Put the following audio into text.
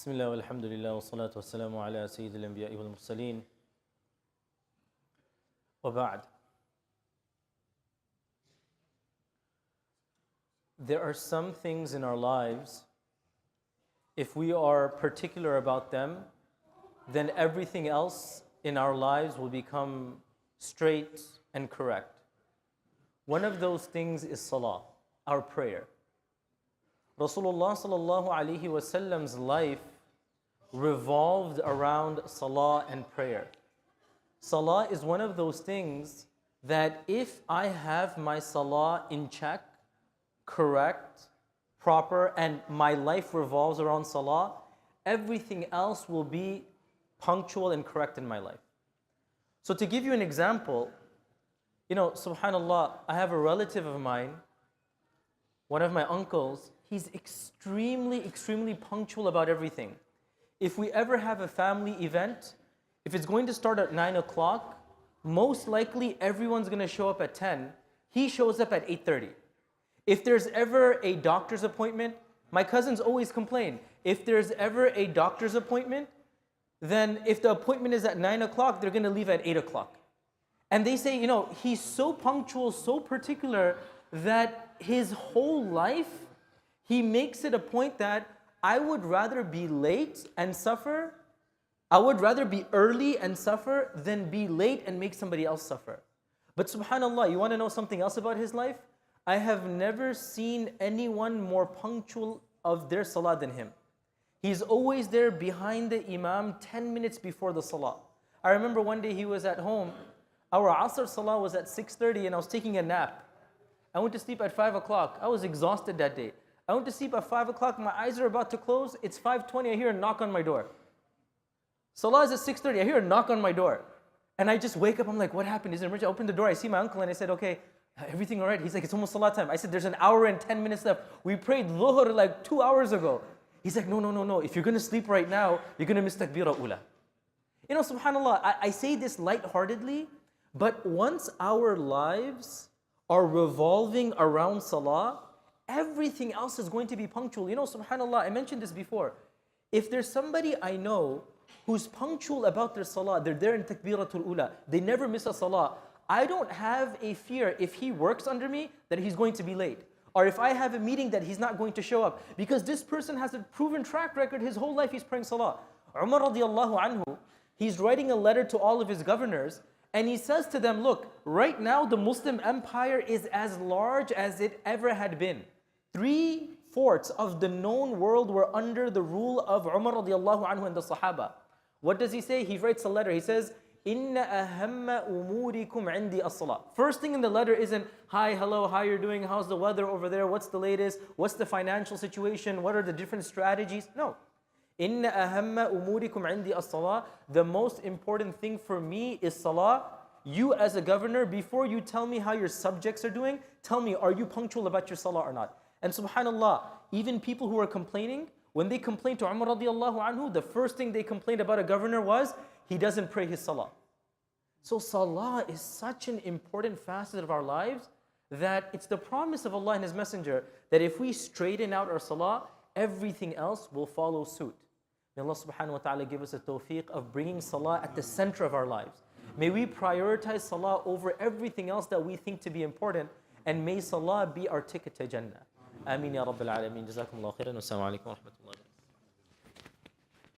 Bismillah walhamdulillah wa salatu wassalamu ala sayyidil anbiya'i wal mursaleen. Wa ba'd. There are some things in our lives, if we are particular about them, then everything else in our lives will become straight and correct. One of those things is Salah, our prayer. Rasulullah sallallahu alaihi wasallam's life revolved around Salah and prayer. Salah is one of those things that if I have my Salah in check, correct, proper, and my life revolves around Salah, everything else will be punctual and correct in my life. So to give you an example, subhanAllah, I have a relative of mine, one of my uncles. He's extremely punctual about everything. If we ever have a family event, if it's going to start at 9 o'clock, most likely everyone's going to show up at 10. He shows up at 8:30. If there's ever a doctor's appointment, my cousins always complain. If there's ever a doctor's appointment, then if the appointment is at 9 o'clock, they're going to leave at 8 o'clock. And they say, he's so punctual, so particular, that his whole life, he makes it a point that I would rather be late and suffer, I would rather be early and suffer than be late and make somebody else suffer. But subhanAllah, you want to know something else about his life? I have never seen anyone more punctual of their salah than him. He's always there behind the imam 10 minutes before the salah. I remember one day he was at home, our Asr salah was at 6:30 and I was taking a nap. I went to sleep at 5 o'clock. I was exhausted that day. I went to sleep at 5 o'clock, my eyes are about to close, it's 5:20, I hear a knock on my door. Salah is at 6:30, I hear a knock on my door. And I just wake up, I'm like, what happened? Is it emergency? I opened the door, I see my uncle and I said, okay, everything all right? He's like, it's almost Salah time. I said, there's an hour and 10 minutes left. We prayed Dhuhr like 2 hours ago. He's like, no. If you're going to sleep right now, you're going to miss Takbirah Ula. SubhanAllah, I say this lightheartedly, but once our lives are revolving around Salah, everything else is going to be punctual. SubhanAllah, I mentioned this before. If there's somebody I know who's punctual about their Salah, they're there in Takbiratul Ula, they never miss a Salah, I don't have a fear if he works under me that he's going to be late. Or if I have a meeting that he's not going to show up. Because this person has a proven track record, his whole life he's praying Salah. Umar radiallahu anhu, he's writing a letter to all of his governors and he says to them, look, right now the Muslim empire is as large as it ever had been. 3/4 of the known world were under the rule of Umar radiallahu anhu and the Sahaba. What does he say? He writes a letter. He says, Inna ahamma umurikum indi as-salah. First thing in the letter isn't, hi, hello, how you're doing, how's the weather over there, what's the latest, what's the financial situation, what are the different strategies? No. Inna ahamma umurikum indi as-salah. The most important thing for me is Salah. You as a governor, before you tell me how your subjects are doing, tell me, are you punctual about your Salah or not? And subhanAllah, even people who are complaining, when they complained to Umar radiallahu anhu, the first thing they complained about a governor was, he doesn't pray his Salah. So Salah is such an important facet of our lives that it's the promise of Allah and His Messenger that if we straighten out our Salah, everything else will follow suit. May Allah subhanahu wa ta'ala give us a tawfiq of bringing Salah at the center of our lives. May we prioritize Salah over everything else that we think to be important, and may Salah be our ticket to Jannah. Ameen ya Rabbil Alameen. Jazakumullah khairan. Wassalamu alaikum wa rahmatullah.